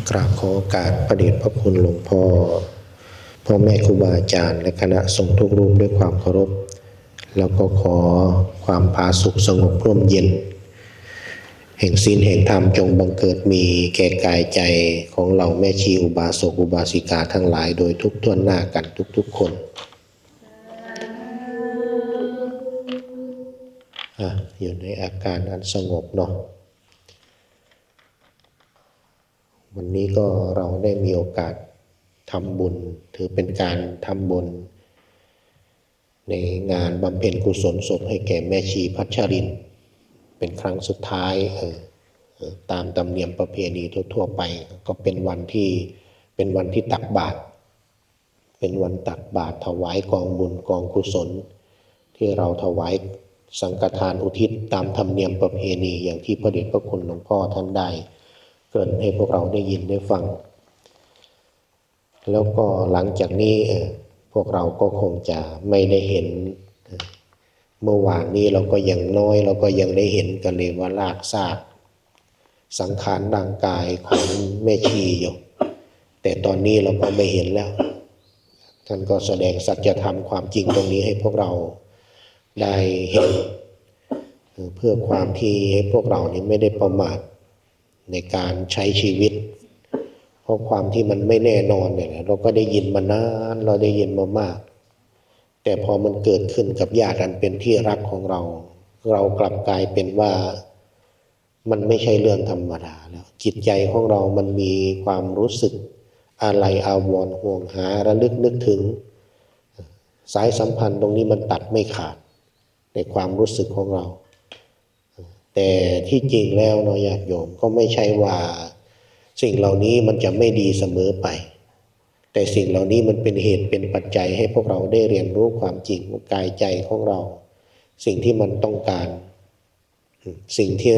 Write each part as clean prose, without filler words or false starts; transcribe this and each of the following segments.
กราบขอโอกาสพระเดชพระคุณหลวงพ่อพ่อแม่ครูบาอาจารย์และคณะสงฆ์ทุกรูปด้วยความเคารพแล้วก็ขอความผาสุกสงบร่มเย็นแห่งศีลแห่งธรรมจงบังเกิดมีแก่กายใจของเราแม่ชีอุบาสกอุบาสิกาทั้งหลายโดยทุกท่วนหน้ากันทุกๆคนอยู่ในอาการอันสงบเนาะวันนี้ก็เราได้มีโอกาสทำบุญถือเป็นการทำบุญในงานบำเพ็ญกุศลศพให้แก่แม่ชีพัชรินเป็นครั้งสุดท้ายตามธรรมเนียมประเพณีทั่วไปก็เป็นวันที่ตักบาตรเป็นวันตักบาตรถวายกองบุญกองกุศลที่เราถวายสังฆทานอุทิศตามธรรมเนียมประเพณีอย่างที่พระเดชพระคุณหลวงพ่อท่านได้เกริ่นให้พวกเราได้ยินได้ฟังแล้วก็หลังจากนี้พวกเราก็คงจะไม่ได้เห็นเมื่อวานนี้เราก็ยังน้อยเราก็ยังได้เห็นกันเลยว่าลากซากสังขารร่างกายของแม่ชีอยู่แต่ตอนนี้เราก็ไม่เห็นแล้วท่านก็แสดงสัจธรรมความจริงตรงนี้ให้พวกเราได้เห็นเพื่อความที่ให้พวกเรานี้ไม่ได้ประมาทในการใช้ชีวิตเพราะความที่มันไม่แน่นอนเนี่ยเราก็ได้ยินมานานเราได้ยินมามากแต่พอมันเกิดขึ้นกับญาติอันเป็นที่รักของเรากลับกลายเป็นว่ามันไม่ใช่เรื่องธรรมดาแล้วจิตใจของเรามันมีความรู้สึกอาลัยอาวรณ์ห่วงหาระลึกนึกถึงสายสัมพันธ์ตรงนี้มันตัดไม่ขาดในความรู้สึกของเราแต่ที่จริงแล้วเนาะญาติโยมก็ไม่ใช่ว่าสิ่งเหล่านี้มันจะไม่ดีเสมอไปแต่สิ่งเหล่านี้มันเป็นเหตุเป็นปัจจัยให้พวกเราได้เรียนรู้ความจริงของกายใจของเราสิ่งที่มันต้องการสิ่งที่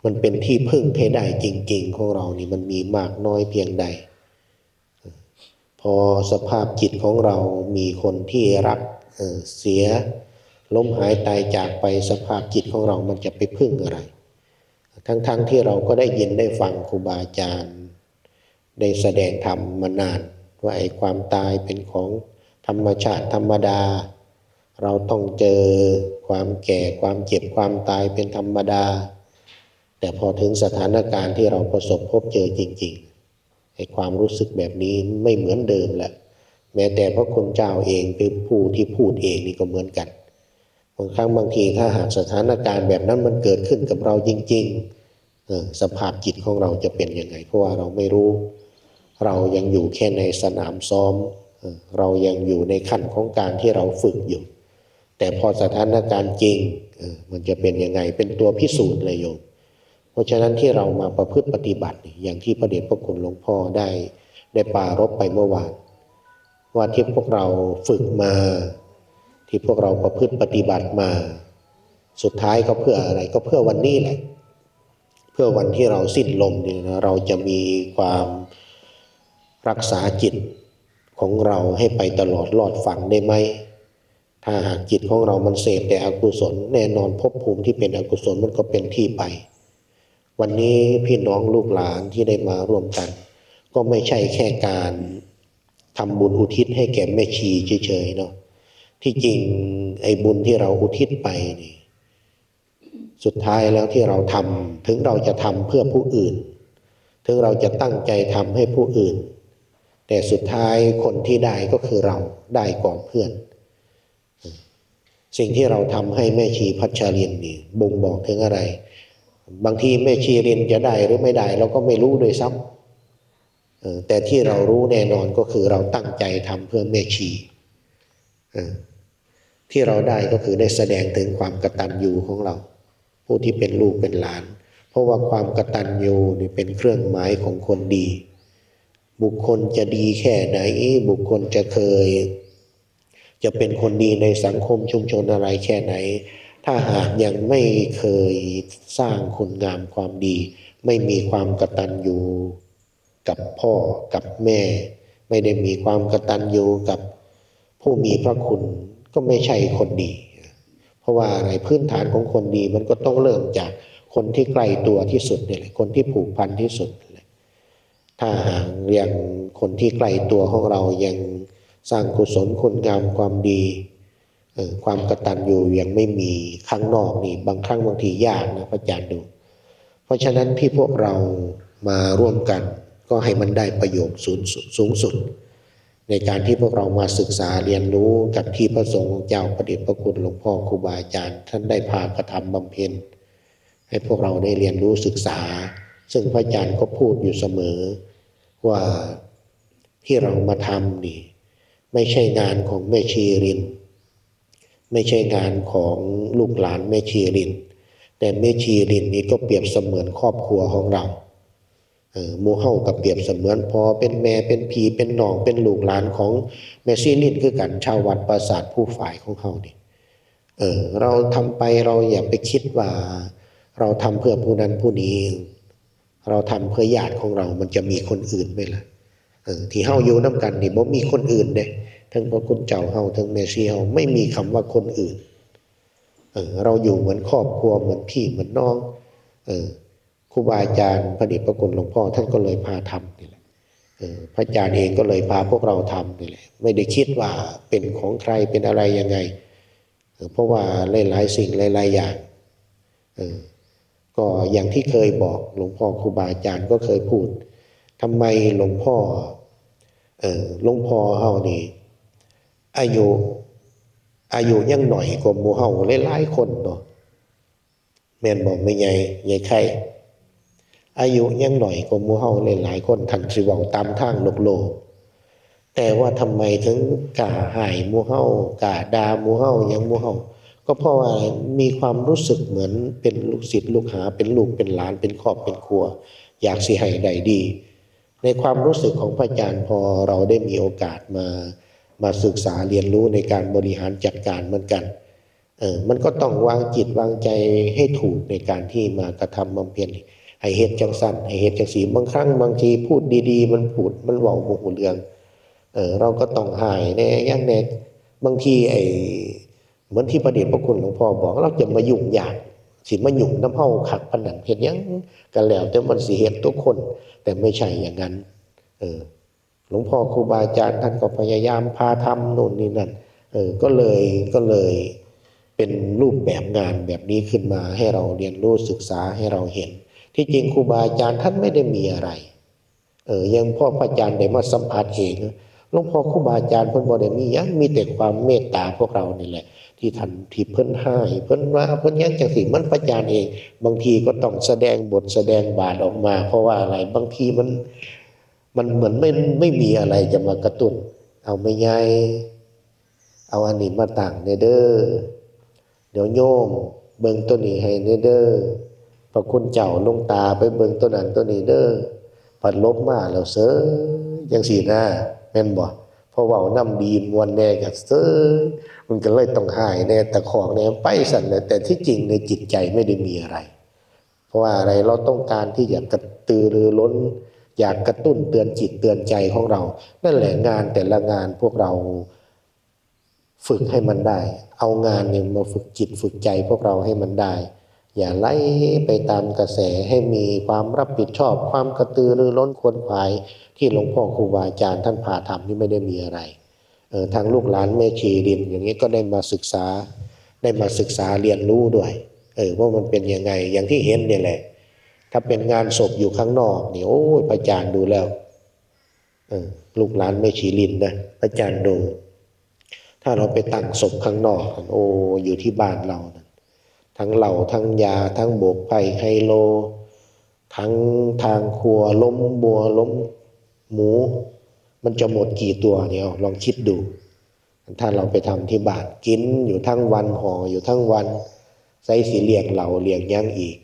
มันเป็นที่พึ่งให้ได้จริงๆของเรานี่มันมีมากน้อยเพียงใดพอสภาพจิตของเรามีคนที่รักเสียล้มหายตายจากไปสภาพจิตของเรามันจะไปพึ่งอะไรทั้งที่เราก็ได้ยินได้ฟังครูบาอาจารย์ได้แสดงธรรมมานานว่าไอ้ความตายเป็นของธรรมชาติธรรมดาเราต้องเจอความแก่ความเจ็บความตายเป็นธรรมดาแต่พอถึงสถานการณ์ที่เราประสบพบเจอจริงๆไอ้ความรู้สึกแบบนี้ไม่เหมือนเดิมแหละแม้แต่พระคุณเจ้าเองเป็นผู้ที่พูดเองนี่ก็เหมือนกันบางครั้งบางทีถ้าหากสถานการณ์แบบนั้นมันเกิดขึ้นกับเราจริงๆสภาพจิตของเราจะเป็นยังไงเพราะว่าเราไม่รู้เรายังอยู่แค่ในสนามซ้อมเรายังอยู่ในขั้นของการที่เราฝึกอยู่แต่พอสถานการณ์จริงมันจะเป็นยังไงเป็นตัวพิสูจน์เลยโยมเพราะฉะนั้นที่เรามาประพฤติปฏิบัติอย่างที่พระเดชพระคุณหลวงพ่อได้ปรารภไปเมื่อวานว่าที่พวกเราฝึกมาที่พวกเราประพฤติปฏิบัติมาสุดท้ายก็เพื่ออะไรก็เพื่อวันนี้แหละเพื่อวันที่เราสิ้นลมเนี่ยนะเราจะมีความรักษาจิตของเราให้ไปตลอดรอดฝั่งได้ไหมถ้าหากจิตของเรามันเสพแต่อกุศลแน่นอนภพภูมิที่เป็นอกุศลมันก็เป็นที่ไปวันนี้พี่น้องลูกหลานที่ได้มาร่วมกันก็ไม่ใช่แค่การทำบุญอุทิศให้แก่แม่ชีเฉยๆเนาะที่จริงไอ้บุญที่เราอุทิศไปนี่สุดท้ายแล้วที่เราทำถึงเราจะทำเพื่อผู้อื่นถึงเราจะตั้งใจทำให้ผู้อื่นแต่สุดท้ายคนที่ได้ก็คือเราได้ก่อนเพื่อนสิ่งที่เราทำให้แม่ชีพัชรินนี่บ่งบอกถึงอะไรบางทีแม่ชีรินจะได้หรือไม่ได้เราก็ไม่รู้โดยซ้ำแต่ที่เรารู้แน่นอนก็คือเราตั้งใจทำเพื่อแม่ชีที่เราได้ก็คือได้แสดงถึงความกตัญญูของเราผู้ที่เป็นลูกเป็นหลานเพราะว่าความกตัญญูนี่เป็นเครื่องหมายของคนดีบุคคลจะดีแค่ไหนบุคคลจะเป็นคนดีในสังคมชุมชนอะไรแค่ไหนถ้าหากยังไม่เคยสร้างคุณงามความดีไม่มีความกตัญญูกับพ่อกับแม่ไม่ได้มีความกตัญญูกับผู้มีพระคุณก็ไม่ใช่คนดีเพราะว่าอะไรพื้นฐานของคนดีมันก็ต้องเริ่มจากคนที่ใกล้ตัวที่สุดนี่แหละคนที่ผูกพันที่สุดเลย ถ้าหากยังคนที่ใกล้ตัวของเรายังสร้างกุศลคุณงามความดีความกตัญญูยังไม่มีข้างนอกนี่บางครั้งบางทียากนะพระอาจารย์ดูเพราะฉะนั้นที่พวกเรามาร่วมกันก็ให้มันได้ประโยชน์สูงสุดในการที่พวกเรามาศึกษาเรียนรู้กับที่พระสงฆ์เจ้าพระเดชพระคุณหลวงพ่อครูบาอาจารย์ท่านได้พากระทำบำเพ็ญให้พวกเราได้เรียนรู้ศึกษาซึ่งพระอาจารย์ก็พูดอยู่เสมอว่าที่เรามาทำนี่ไม่ใช่งานของแม่ชีรินไม่ใช่งานของลูกหลานแม่ชีรินแต่แม่ชีรินนี่ก็เปรียบเสมือนครอบครัวของเราหมู่เฮากับเปรียบเสมือนพอเป็นแม่เป็นพี่เป็นน้องเป็นลูกหลานของแม่ชีรินคือกันชาววัดปราสาทผู้ฝ่ายของเฮานี่เราทำไปเราอย่าไปคิดว่าเราทำเพื่อผู้นั้นผู้นี้เราทำเพื่อญาติของเรามันจะมีคนอื่นไหมล่ะที่เฮาอยู่นำกันนี่บ่มีคนอื่นเด้ทั้งพระคุณเจ้าเฮาทั้งแม่ชีเฮาไม่มีคำว่าคนอื่นเราอยู่เหมือนครอบครัวเหมือนพี่เหมือนน้องครูบาอาจารย์พระเดชพระคุณหลวงพ่อท่านก็เลยพาทำนี่แหละพระอาจารย์เองก็เลยพาพวกเราทำนี่แหละไม่ได้คิดว่าเป็นของใครเป็นอะไรยังไงเพราะว่าหลายๆสิ่งหลายๆอย่างก็อย่างที่เคยบอกหลวงพ่อครูบาอาจารย์ก็เคยพูดทำไมหลวงพ่อเฮานี่อายุยังหน่อยกว่าหมู่เฮาหลายๆคนเนาะแม่นบอกไม่ใหญ่ใครอายุยังหน่อยกว่าหมู่เฮาหลายๆคนท่านสิเว้าตามทางโลกแต่ว่าทำไมถึงกล้าให้หมู่เฮากล้าด่าหมู่เฮาหยังหมู่เฮาก็เพราะว่ามีความรู้สึกเหมือนเป็นลูกศิษย์ลูกหาเป็นลูกเป็นหลานเป็นครอบเป็นครัวอยากสิให้ได้ดีในความรู้สึกของพระอาจารย์พอเราได้มีโอกาสมาศึกษาเรียนรู้ในการบริหารจัดการเหมือนกันมันก็ต้องวางจิตวางใจให้ถูกในการที่มากระทำบำเพ็ญให้เฮ็ดจังสั้นให้เฮ็ดจังสีบางครั้งบางทีพูดดีๆมันเว้าบ่ฮู้เรื่องเราก็ต้องหายแน่อย่างแน่บางทีเหมือนที่พระเดชพระคุณหลวงพ่อบอกเราจะมายุ่งยากสิมายุ่งน้ำเฮาคักปานนั้นเฮ็ดหยังก็แล้วแต่มันสิเฮ็ดทุกคนแต่ไม่ใช่อย่างนั้นหลวงพ่อครูบาอาจารย์ท่านก็พยายามพาทำโน่นนี่นั่นก็เลยเป็นรูปแบบงานแบบนี้ขึ้นมาให้เราเรียนรู้ศึกษาให้เราเห็นที่จริงครูบาอาจารย์ท่านไม่ได้มีอะไรยังพ่อพระอาจารย์ได้มาสัมผัสเองหลวงพ่อครูบาอาจารย์เพิ่นบ่ได้มีหยังมีแต่ความเมตตาพวกเรานี่แหละที่ท่านที่เพิ่นให้เพิ่นว่าเพิ่นหยังจังซี่มันพระอาจารย์เองบางทีก็ต้องแสดงบทแสดงบาทออกมาเพราะว่าอะไรบางทีมันเหมือนไม่มีอะไรจะมากระตุ้นเอาไม่ใหญ่เอาอันนี้มาตั้งเด้อเดี๋ยวโยมเบิ่งตัวนี้ให้เด้อพระคุณเจ้าลงตาไปเบิ่งตัวนั้นตัวนี้เด้อพัดลบมาแล้วเซ้อจังซี่นะแม่นบ่เพราะเว้านำดีมวนแน่ก็เซ้อมันก็เลยต้องหายแน่ตะคอกแน่ไปสั่นแต่ที่จริงในจิตใจไม่ได้มีอะไรเพราะว่าอะไรเราต้องการที่จะกระตือรือร้นอยากกระตุ้นเตือนจิตเตือนใจของเรานั่นแหละงานแต่ละงานพวกเราฝึกให้มันได้เอางานเนี่ยมาฝึกจิตฝึกใจพวกเราให้มันได้อย่าไหลไปตามกระแสให้มีความรับผิดชอบความกระตือรือร้นขวนขวายที่หลวงพ่อครูบาอาจารย์ท่านพาทำนี่ไม่ได้มีอะไรทางลูกหลานแม่ชีรินอย่างนี้ก็ได้มาศึกษาเรียนรู้ด้วยว่ามันเป็นยังไงอย่างที่เห็นเนี่ยแหละถ้าเป็นงานศพอยู่ข้างนอกนี่โอ้ยพระอาจารย์ดูแล้วลูกหลานแม่ชีรินนะพระอาจารย์ดูถ้าเราไปตั้งศพข้างนอกโอ้อยู่ที่บ้านเรานะทั้งเหล้าทั้งยาทั้งโบกไผ่ไฮโลทั้งทางครัวล้มบัวล้มหมูมันจะหมดกี่ตัวเนี่ยลองคิดดูถ้าเราไปทำที่บ้านกินอยู่ทั้งวันห่ออยู่ทั้งวันใส่สีเลี้ยงเหล้าเลี้ยงยังอีก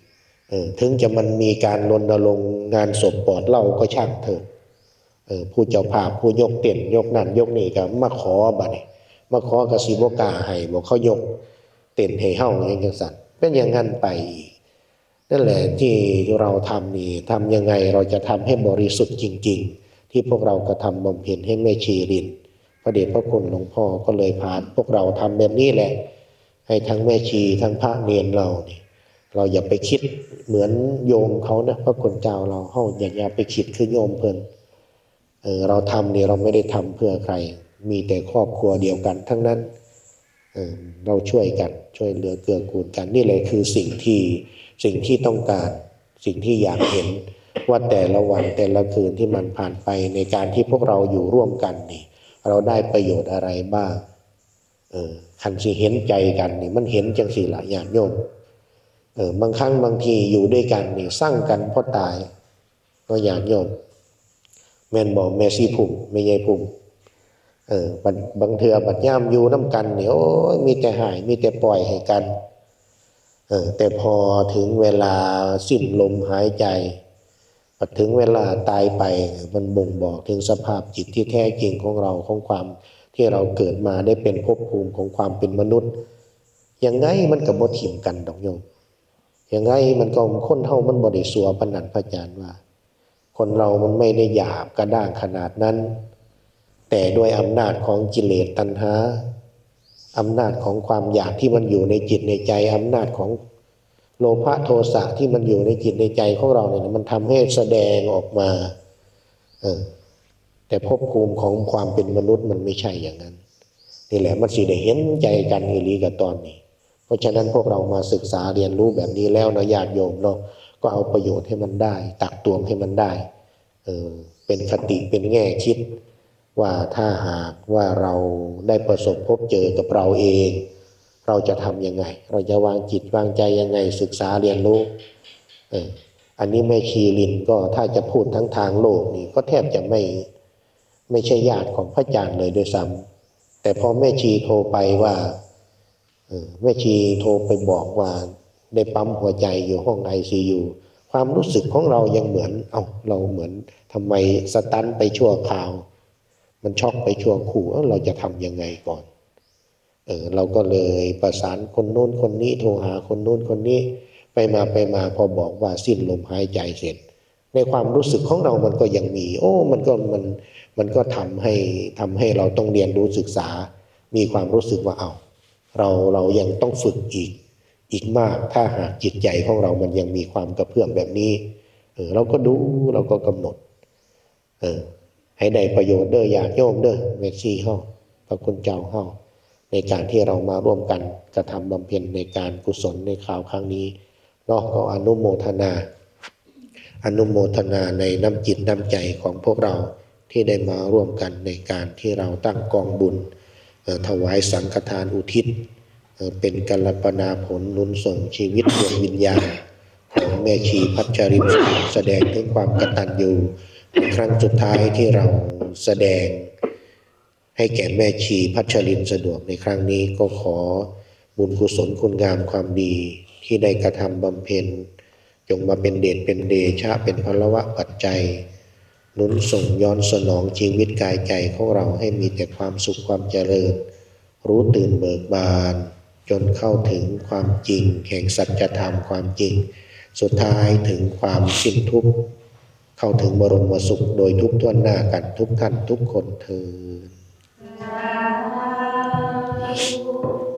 ถึงจะมันมีการรณรงค์งานศพปลอดเหล้าก็ช่างเถอะผู้เจ้าภาพผู้ยกเต็นท์ยกนั่นยกนี่ก็มาขอบัดนี้มาขอกสิบ่กล้าให้บอกเขายกเต็นท์ให้เฮาอย่างจังซั่นเป็นอย่างนั้นไปนั่นแหละที่เราทำนี่ทำยังไงเราจะทำให้บริสุทธิ์จริงๆที่พวกเรากระทำบำเพ็ญให้แม่ชีรินพระเดชพระคุณหลวงพ่อก็เลยพาพวกเราทำแบบนี้แหละให้ทั้งแม่ชีทั้งพระเนรเรานี่ เราอย่าไปคิดเหมือนโยมเขานะพระคุณเจ้าเราเฮาอย่าไปคิดคือโยมเพิ่นเราทำเนี่ยเราไม่ได้ทำเพื่อใครมีแต่ครอบครัวเดียวกันทั้งนั้นเราช่วยกันช่วยเหลือเกื้อกูลกันนี่เลยคือสิ่งที่ต้องการสิ่งที่อยากเห็นว่าแต่ละวันแต่ละคืนที่มันผ่านไปในการที่พวกเราอยู่ร่วมกันนี่เราได้ประโยชน์อะไรบ้างคันสิเห็นใจกันนี่มันเห็นจังสิละญาติโยมบางครั้งบางทีอยู่ด้วยกันนี่สร้างกันเพราะตายก็ญาติโยมแม่นบอกแม่ซีพุ่มไม่ใช่พุ่มบางเทื่อบัดย่ามอยู่น้ำกันเนี่ยโอ้ยมีแต่หายมีแต่ปล่อยให้กันแต่พอถึงเวลาสิ้นลมหายใจพอถึงเวลาตายไปมันบ่งบอกถึงสภาพจิตที่แท้จริงของเราของความที่เราเกิดมาได้เป็นภพภูมิของความเป็นมนุษย์ยังไงมันก็บ่ถิ่มกันดอกโยมยังไงมันก็คนเฮามันบ่ได้สัวปานนั้นพระอาจารย์ว่าคนเรามันไม่ได้หยาบกระด้างขนาดนั้นแต่ด้วยอำนาจของกิเลสตัณหาอำนาจของความอยากที่มันอยู่ในจิตในใจอำนาจของโลภะโทสะที่มันอยู่ในจิตในใจของเราเนี่ยมันทำให้แสดงออกมาแต่ภพภูมิของความเป็นมนุษย์มันไม่ใช่อย่างนั้นนี่แหละมันสิได้เห็นใจกันอีหลีกับตอนนี้เพราะฉะนั้นพวกเรามาศึกษาเรียนรู้แบบนี้แล้วนะญาติโยมเนาะก็เอาประโยชน์ให้มันได้ตักตวงให้มันได้เป็นคติเป็นแง่คิดว่าถ้าหากว่าเราได้ประสบพบเจอกับเราเองเราจะทำยังไงเราจะวางจิตวางใจยังไงศึกษาเรียนรู้อันนี้แม่ชีลินก็ถ้าจะพูดทั้งทางโลกนี่ก็แทบจะไม่ใช่ญาติของพระอาจารย์เลยด้วยซ้ำแต่พอแม่ชีโทรไปว่าแม่ชีโทรไปบอกว่าได้ปั๊มหัวใจอยู่ห้อง ICU ความรู้สึกของเรายังเหมือนเราเหมือนทำไมสตันไปชั่วคราวมันช็อกไปชั่วคู่เราจะทำยังไงก่อนเราก็เลยประสานคนโน้นคนนี้โทรหาคนโน้นคนนี้ไปมาพอบอกว่าสิ้นลมหายใจเสร็จในความรู้สึกของเรามันก็ยังมีมันก็ทำให้เราต้องเรียนรู้ศึกษามีความรู้สึกว่าเรายังต้องฝึกอีกมากถ้าหากจิตใจของเรามันยังมีความกระเพื่อมแบบนี้เราก็ดูเราก็กำหนดให้ได้ประโยชน์เด้อญาติโยมเด้อแม่ชีเฮาพระคุณเจ้าเฮาในการที่เรามาร่วมกันกระทำบำเพ็ญในการกุศลในคราวครั้งนี้เนาะก็อนุโมทนาในน้ำจิตน้ำใจของพวกเราที่ได้มาร่วมกันในการที่เราตั้งกองบุญถวายสังฆทานอุทิศเป็นกัลปนาผลหนุนส่งชีวิตดวงวิญญาณของแม่ชีพัชรินแสดงถึงความกตัญญูครั้งสุดท้ายที่เราแสดงให้แก่แม่ชีพัชรินสะดวกในครั้งนี้ก็ขอบุญกุศลคุณงามความดีที่ได้กระทำบำเพ็ญจงมาเป็นเดชเป็นเดชะเป็นพลวะปัจจัยหนุนส่งย้อนสนองชีวิตกายใจของเราให้มีแต่ความสุขความเจริญรู้ตื่นเบิกบานจนเข้าถึงความจริงแห่งสัจธรรมความจริงสุดท้ายถึงความสิ้นทุกข์เข้าถึงบรมสุขโดยทุกท่วนหน้ากันทุกท่านทุกคนเทอญ